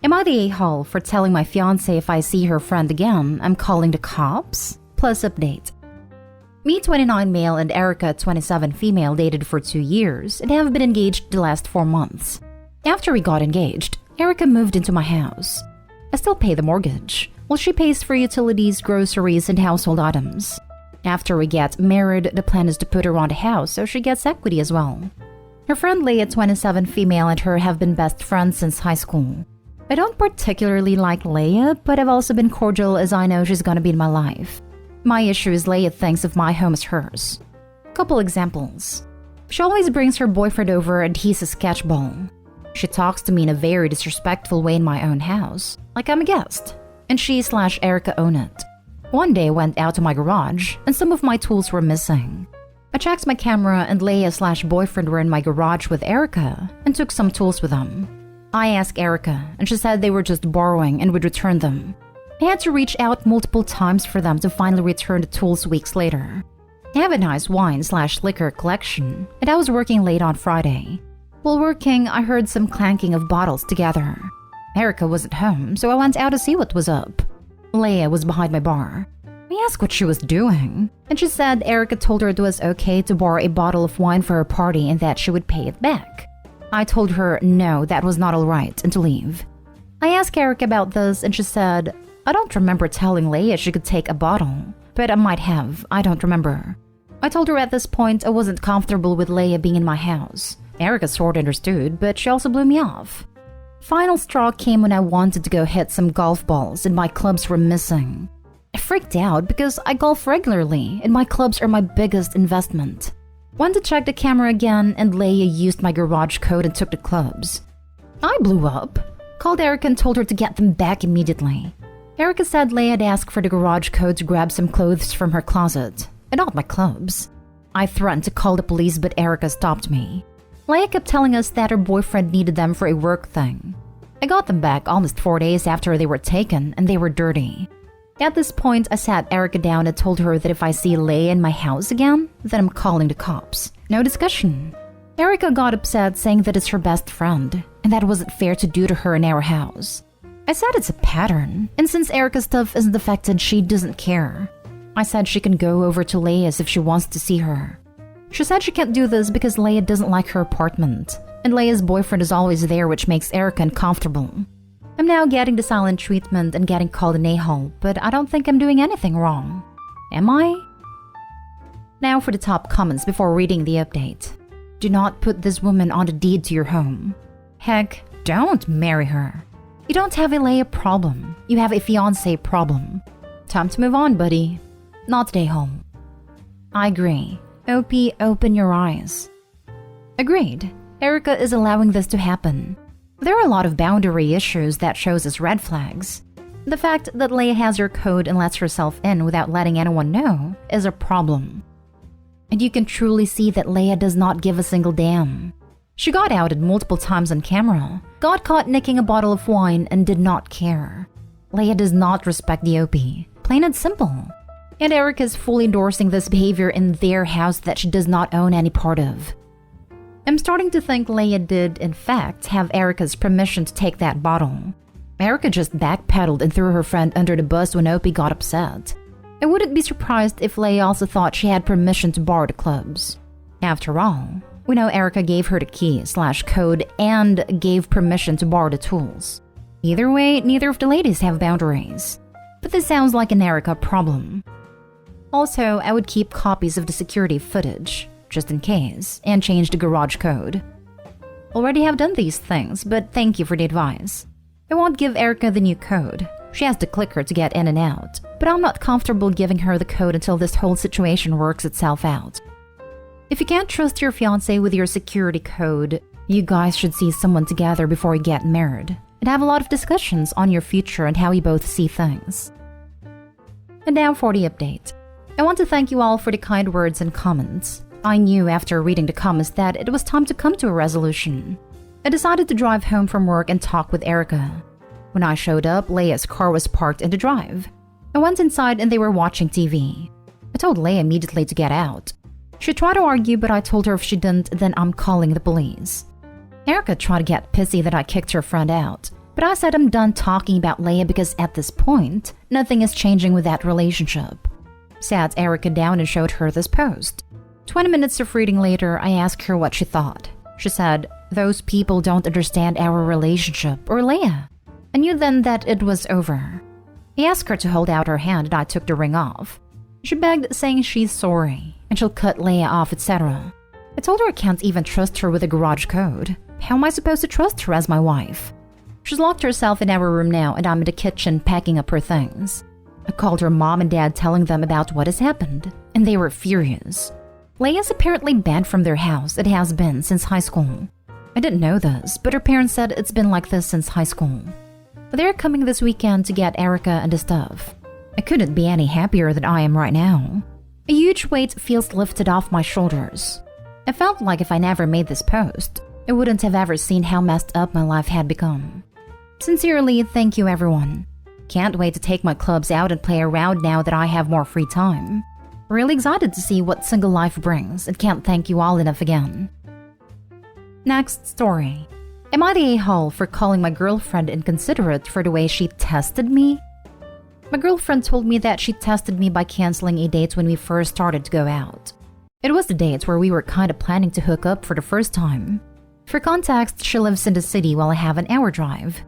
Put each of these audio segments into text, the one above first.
Am I the a-hole for telling my fiancé if I see her friend again, I'm calling the cops? Plus update. Me, 29 male, and Erica, 27 female, dated for 2 years and have been engaged the last 4 months. After we got engaged, Erica moved into my house. I still pay the mortgage, while she pays for utilities, groceries, and household items. After we get married, the plan is to put her on the house so she gets equity as well. Her friend Leah, 27 female, and her have been best friends since high school. I don't particularly like Leah, but I've also been cordial as I know she's gonna be in my life. My issue is Leah thinks of my home as hers. Couple examples. She always brings her boyfriend over and he's a sketchball. She talks to me in a very disrespectful way in my own house, like I'm a guest, and she/Erica own it. One day I went out to my garage and some of my tools were missing. I checked my camera and Leah/boyfriend were in my garage with Erica and took some tools with them. I asked Erica and she said they were just borrowing and would return them. I had to reach out multiple times for them to finally return the tools weeks later. I have a nice wine/liquor collection and I was working late on Friday. While working, I heard some clanking of bottles together. Erica wasn't home, so I went out to see what was up. Leah was behind my bar. I asked what she was doing, and she said Erica told her it was okay to borrow a bottle of wine for her party and that she would pay it back. I told her no, that was not alright, and to leave. I asked Erica about this, and she said, I don't remember telling Leah she could take a bottle, but I might have, I don't remember. I told her at this point I wasn't comfortable with Leah being in my house. Erica sort of understood, but she also blew me off. Final straw came when I wanted to go hit some golf balls and my clubs were missing. I freaked out because I golf regularly and my clubs are my biggest investment. Went to check the camera again and Leah used my garage code and took the clubs. I blew up, called Erica and told her to get them back immediately. Erica said Leah had asked for the garage code to grab some clothes from her closet, and not my clubs. I threatened to call the police but Erica stopped me. Leah kept telling us that her boyfriend needed them for a work thing. I got them back almost 4 days after they were taken and they were dirty. At this point, I sat Erica down and told her that if I see Leah in my house again, then I'm calling the cops. No discussion. Erica got upset saying that it's her best friend and that it wasn't fair to do to her in our house. I said it's a pattern, and since Erica's stuff isn't affected, she doesn't care. I said she can go over to Leah's if she wants to see her. She said she can't do this because Leah doesn't like her apartment, and Leah's boyfriend is always there, which makes Erica uncomfortable. I'm now getting the silent treatment and getting called an a-hole, but I don't think I'm doing anything wrong. Am I? Now for the top comments before reading the update. Do not put this woman on the deed to your home. Heck, don't marry her. You don't have a Leah problem. You have a fiancé problem. Time to move on, buddy. Not the a-hole. I agree. OP, open your eyes. Agreed. Erica is allowing this to happen. There are a lot of boundary issues that shows as red flags. The fact that Leah has her code and lets herself in without letting anyone know is a problem. And you can truly see that Leah does not give a single damn. She got outed multiple times on camera, got caught nicking a bottle of wine, and did not care. Leah does not respect the OP. Plain and simple. And Erica is fully endorsing this behavior in their house that she does not own any part of. I'm starting to think Leah did, in fact, have Erica's permission to take that bottle. Erica just backpedaled and threw her friend under the bus when OP got upset. I wouldn't be surprised if Leah also thought she had permission to borrow the clubs. After all, we know Erica gave her the key/code and gave permission to borrow the tools. Either way, neither of the ladies have boundaries. But this sounds like an Erica problem. Also, I would keep copies of the security footage, just in case, and change the garage code. Already have done these things, but thank you for the advice. I won't give Erica the new code. She has the clicker to get in and out, but I'm not comfortable giving her the code until this whole situation works itself out. If you can't trust your fiancé with your security code, you guys should see someone together before you get married, and have a lot of discussions on your future and how you both see things. And now for the update. I want to thank you all for the kind words and comments. I knew after reading the comments that it was time to come to a resolution. I decided to drive home from work and talk with Erica. When I showed up, Leah's car was parked in the drive. I went inside and they were watching TV. I told Leah immediately to get out. She tried to argue, but I told her if she didn't, then I'm calling the police. Erica tried to get pissy that I kicked her friend out, But I said I'm done talking about Leah because at this point, nothing is changing with that relationship. Sat Erica down and showed her this post. 20 minutes of reading later, I asked her what she thought. She said, "Those people don't understand our relationship or Leah." I knew then that it was over. I asked her to hold out her hand and I took the ring off. She begged, saying she's sorry and she'll cut Leah off, etc. I told her I can't even trust her with a garage code. How am I supposed to trust her as my wife? She's locked herself in our room now and I'm in the kitchen packing up her things. I called her mom and dad telling them about what has happened, and they were furious. Leah's apparently banned from their house. It has been since high school. I didn't know this, but her parents said it's been like this since high school. They're coming this weekend to get Erica and the stuff. I couldn't be any happier than I am right now. A huge weight feels lifted off my shoulders. I felt like if I never made this post, I wouldn't have ever seen how messed up my life had become. Sincerely, thank you everyone. Can't wait to take my clubs out and play around now that I have more free time. Really excited to see what single life brings and can't thank you all enough again. Next story. Am I the a-hole for calling my girlfriend inconsiderate for the way she tested me? My girlfriend told me that she tested me by canceling a date when we first started to go out. It was the date where we were kind of planning to hook up for the first time. For context, she lives in the city while I have an hour drive.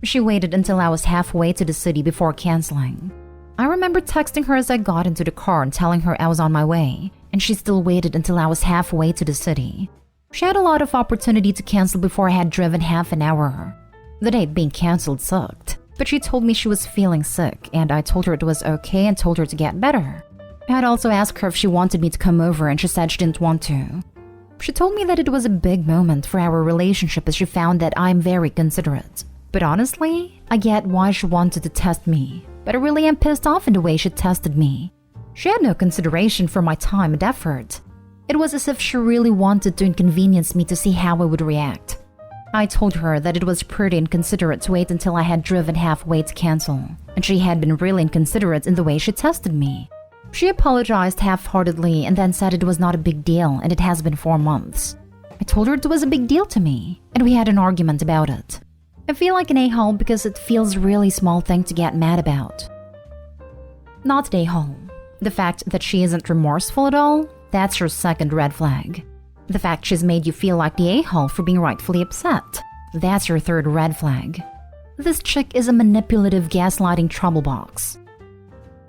She waited until I was halfway to the city before canceling. I remember texting her as I got into the car and telling her I was on my way, and she still waited until I was halfway to the city. She had a lot of opportunity to cancel before I had driven half an hour. The date being canceled sucked, but she told me she was feeling sick, and I told her it was okay and told her to get better. I had also asked her if she wanted me to come over, and she said she didn't want to. She told me that it was a big moment for our relationship as she found that I'm very considerate. But honestly, I get why she wanted to test me, but I really am pissed off in the way she tested me. She had no consideration for my time and effort. It was as if she really wanted to inconvenience me to see how I would react. I told her that it was pretty inconsiderate to wait until I had driven halfway to cancel, and she had been really inconsiderate in the way she tested me. She apologized half-heartedly and then said it was not a big deal and it has been 4 months. I told her it was a big deal to me, and we had an argument about it. I feel like an a-hole because it feels a really small thing to get mad about. Not an a-hole. The fact that she isn't remorseful at all, that's your second red flag. The fact she's made you feel like the a-hole for being rightfully upset, that's your third red flag. This chick is a manipulative, gaslighting trouble box.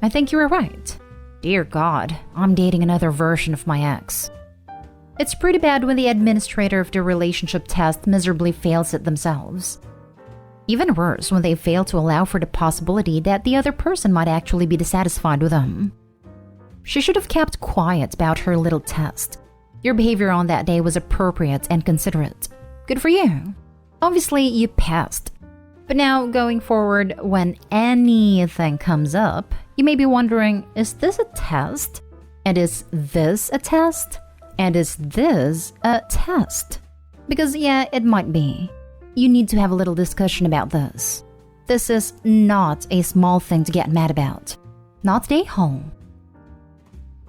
I think you were right. Dear God, I'm dating another version of my ex. It's pretty bad when the administrator of the relationship test miserably fails it themselves. Even worse when they fail to allow for the possibility that the other person might actually be dissatisfied with them. She should have kept quiet about her little test. Your behavior on that day was appropriate and considerate. Good for you. Obviously, you passed. But now, going forward, when anything comes up, you may be wondering, is this a test? And is this a test? And is this a test? Because yeah, it might be. You need to have a little discussion about this. This is not a small thing to get mad about. Not the a-hole.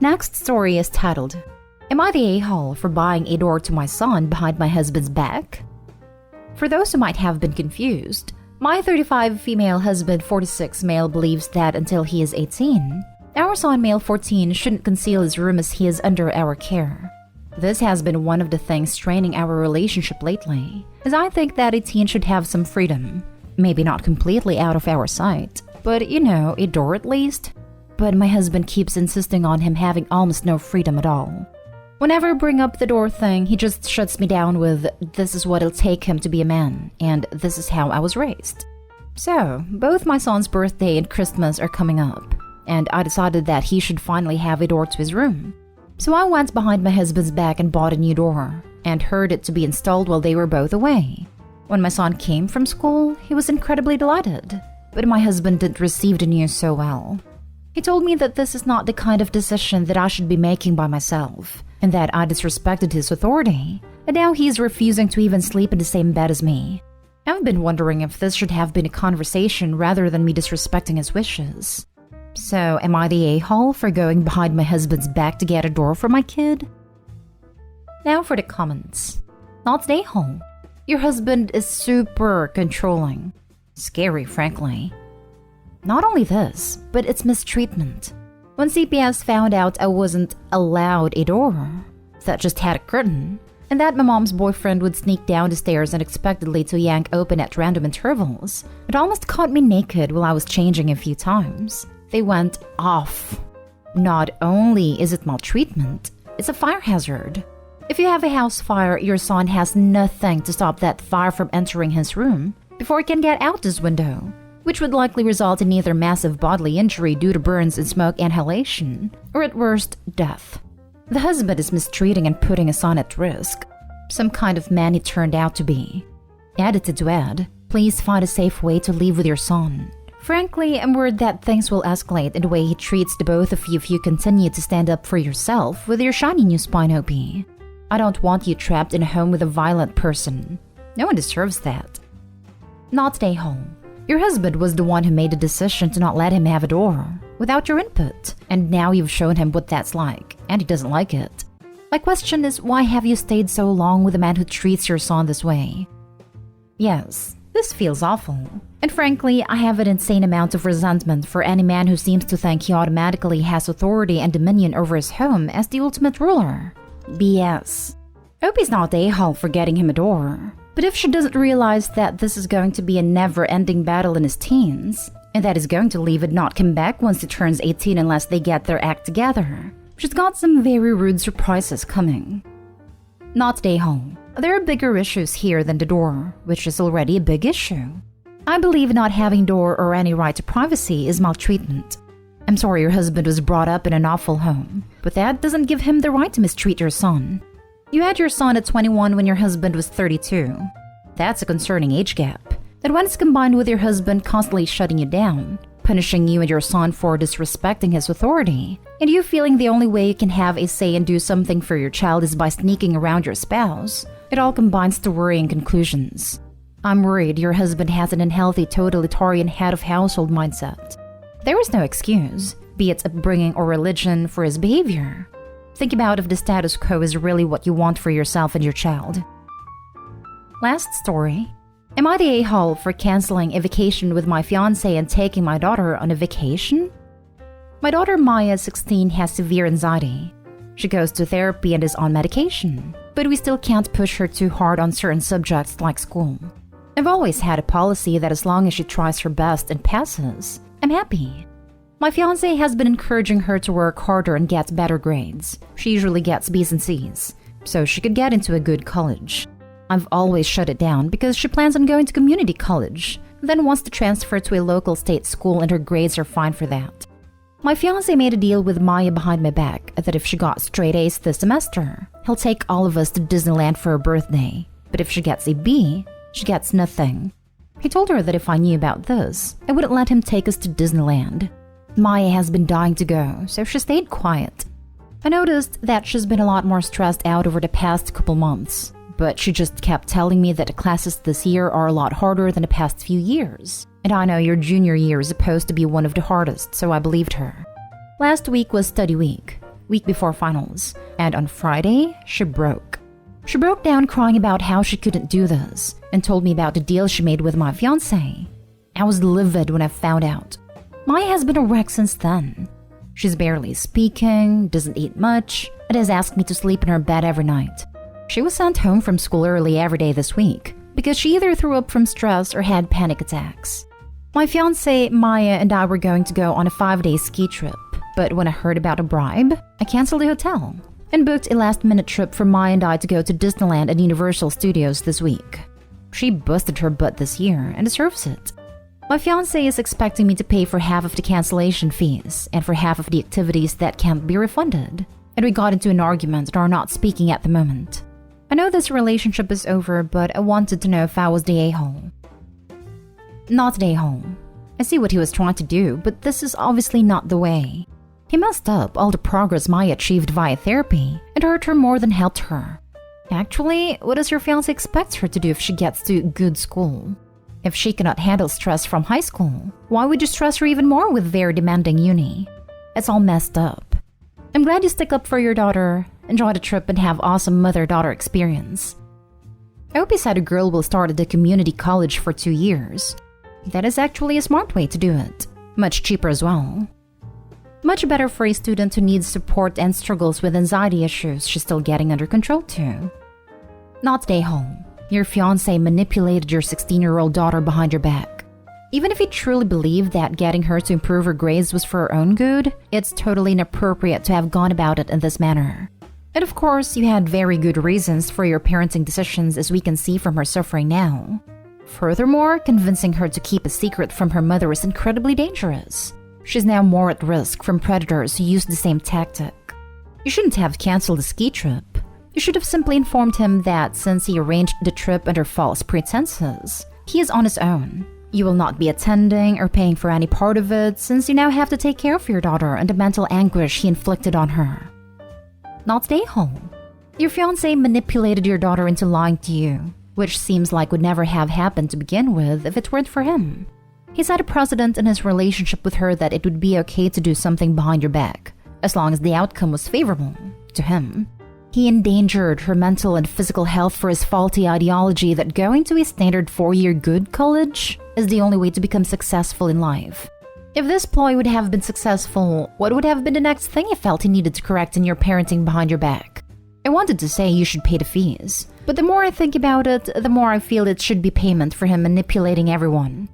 Next story is titled, Am I the a-hole for buying a door to my son behind my husband's back? For those who might have been confused, my 35 female husband 46 male believes that until he is 18, our son male 14 shouldn't conceal his room as he is under our care. This has been one of the things straining our relationship lately, as I think that a teen should have some freedom. Maybe not completely out of our sight, but you know, a door at least. But my husband keeps insisting on him having almost no freedom at all. Whenever I bring up the door thing, he just shuts me down with, "This is what it'll take him to be a man, and this is how I was raised." So, both my son's birthday and Christmas are coming up, and I decided that he should finally have a door to his room. So I went behind my husband's back and bought a new door, and heard it to be installed while they were both away. When my son came from school, he was incredibly delighted, but my husband didn't receive the news so well. He told me that this is not the kind of decision that I should be making by myself, and that I disrespected his authority, and now he's refusing to even sleep in the same bed as me. I've been wondering if this should have been a conversation rather than me disrespecting his wishes. So, am I the a-hole for going behind my husband's back to get a door for my kid? Now for the comments. Not the a-hole. Your husband is super controlling. Scary, frankly. Not only this, but it's mistreatment. When CPS found out I wasn't allowed a door, that just had a curtain, and that my mom's boyfriend would sneak down the stairs unexpectedly to yank open at random intervals, it almost caught me naked while I was changing a few times. They went off. Not only is it maltreatment, it's a fire hazard. If you have a house fire, your son has nothing to stop that fire from entering his room before it can get out this window, which would likely result in either massive bodily injury due to burns and smoke inhalation, or at worst, death. The husband is mistreating and putting his son at risk. Some kind of man he turned out to be. Edited to add, please find a safe way to live with your son. Frankly, I'm worried that things will escalate in the way he treats the both of you if you continue to stand up for yourself with your shiny new spine, OP. I don't want you trapped in a home with a violent person. No one deserves that. Not stay home. Your husband was the one who made the decision to not let him have a door, without your input, and now you've shown him what that's like, and he doesn't like it. My question is, why have you stayed so long with a man who treats your son this way? Yes, this feels awful. And frankly, I have an insane amount of resentment for any man who seems to think he automatically has authority and dominion over his home as the ultimate ruler. BS. Opie's not the a-hole for getting him a door. But if she doesn't realize that this is going to be a never-ending battle in his teens, and that he's going to leave and not come back once he turns 18 unless they get their act together, she's got some very rude surprises coming. Not stay home. There are bigger issues here than the door, which is already a big issue. I believe not having door or any right to privacy is maltreatment. I'm sorry your husband was brought up in an awful home, but that doesn't give him the right to mistreat your son. You had your son at 21 when your husband was 32. That's a concerning age gap. That when it's combined with your husband constantly shutting you down, punishing you and your son for disrespecting his authority, and you feeling the only way you can have a say and do something for your child is by sneaking around your spouse, it all combines to worrying conclusions. I'm worried your husband has an unhealthy totalitarian head of household mindset. There is no excuse, be it upbringing or religion, for his behavior. Think about if the status quo is really what you want for yourself and your child. Last story. Am I the a-hole for canceling a vacation with my fiancé and taking my daughter on a vacation? My daughter Maya, 16, has severe anxiety. She goes to therapy and is on medication, but we still can't push her too hard on certain subjects like school. I've always had a policy that as long as she tries her best and passes, I'm happy. My fiancé has been encouraging her to work harder and get better grades. She usually gets B's and C's, so she could get into a good college. I've always shut it down because she plans on going to community college, then wants to transfer to a local state school and her grades are fine for that. My fiancé made a deal with Maya behind my back that if she got straight A's this semester, he'll take all of us to Disneyland for her birthday. But if she gets a B, she gets nothing. He told her that if I knew about this, I wouldn't let him take us to Disneyland. Maya has been dying to go, so she stayed quiet. I noticed that she's been a lot more stressed out over the past couple months, but she just kept telling me that the classes this year are a lot harder than the past few years. And I know your junior year is supposed to be one of the hardest, so I believed her. Last week was study week before finals, and on Friday, she broke. She broke down crying about how she couldn't do this, and told me about the deal she made with my fiancé. I was livid when I found out. Maya has been a wreck since then. She's barely speaking, doesn't eat much, and has asked me to sleep in her bed every night. She was sent home from school early every day this week because she either threw up from stress or had panic attacks. My fiancé, Maya, and I were going to go on a 5-day ski trip, but when I heard about a bribe, I canceled the hotel and booked a last-minute trip for Maya and I to go to Disneyland and Universal Studios this week. She busted her butt this year and deserves it. My fiancé is expecting me to pay for half of the cancellation fees and for half of the activities that can't be refunded, and we got into an argument and are not speaking at the moment. I know this relationship is over, but I wanted to know if I was the a-hole. Not the a-hole. I see what he was trying to do, but this is obviously not the way. He messed up all the progress Maya achieved via therapy and hurt her more than helped her. Actually, what does your fiancé expect her to do if she gets to good school? If she cannot handle stress from high school, why would you stress her even more with very demanding uni? It's all messed up. I'm glad you stick up for your daughter, enjoy the trip, and have awesome mother-daughter experience. I hope he said a girl will start at the community college for 2 years. That is actually a smart way to do it. Much cheaper as well. Much better for a student who needs support and struggles with anxiety issues she's still getting under control too. Not stay home. Your fiancé manipulated your 16-year-old daughter behind your back. Even if you truly believe that getting her to improve her grades was for her own good, it's totally inappropriate to have gone about it in this manner. And of course, you had very good reasons for your parenting decisions, as we can see from her suffering now. Furthermore, convincing her to keep a secret from her mother is incredibly dangerous. She's now more at risk from predators who use the same tactic. You shouldn't have canceled the ski trip. You should have simply informed him that since he arranged the trip under false pretenses, he is on his own. You will not be attending or paying for any part of it, since you now have to take care of your daughter and the mental anguish he inflicted on her. Not stay home. Your fiancé manipulated your daughter into lying to you, which seems like would never have happened to begin with if it weren't for him. He set a precedent in his relationship with her that it would be okay to do something behind your back, as long as the outcome was favorable to him. He endangered her mental and physical health for his faulty ideology that going to a standard 4-year good college is the only way to become successful in life. If this ploy would have been successful, what would have been the next thing you felt he needed to correct in your parenting behind your back? I wanted to say you should pay the fees, but the more I think about it, the more I feel it should be payment for him manipulating everyone.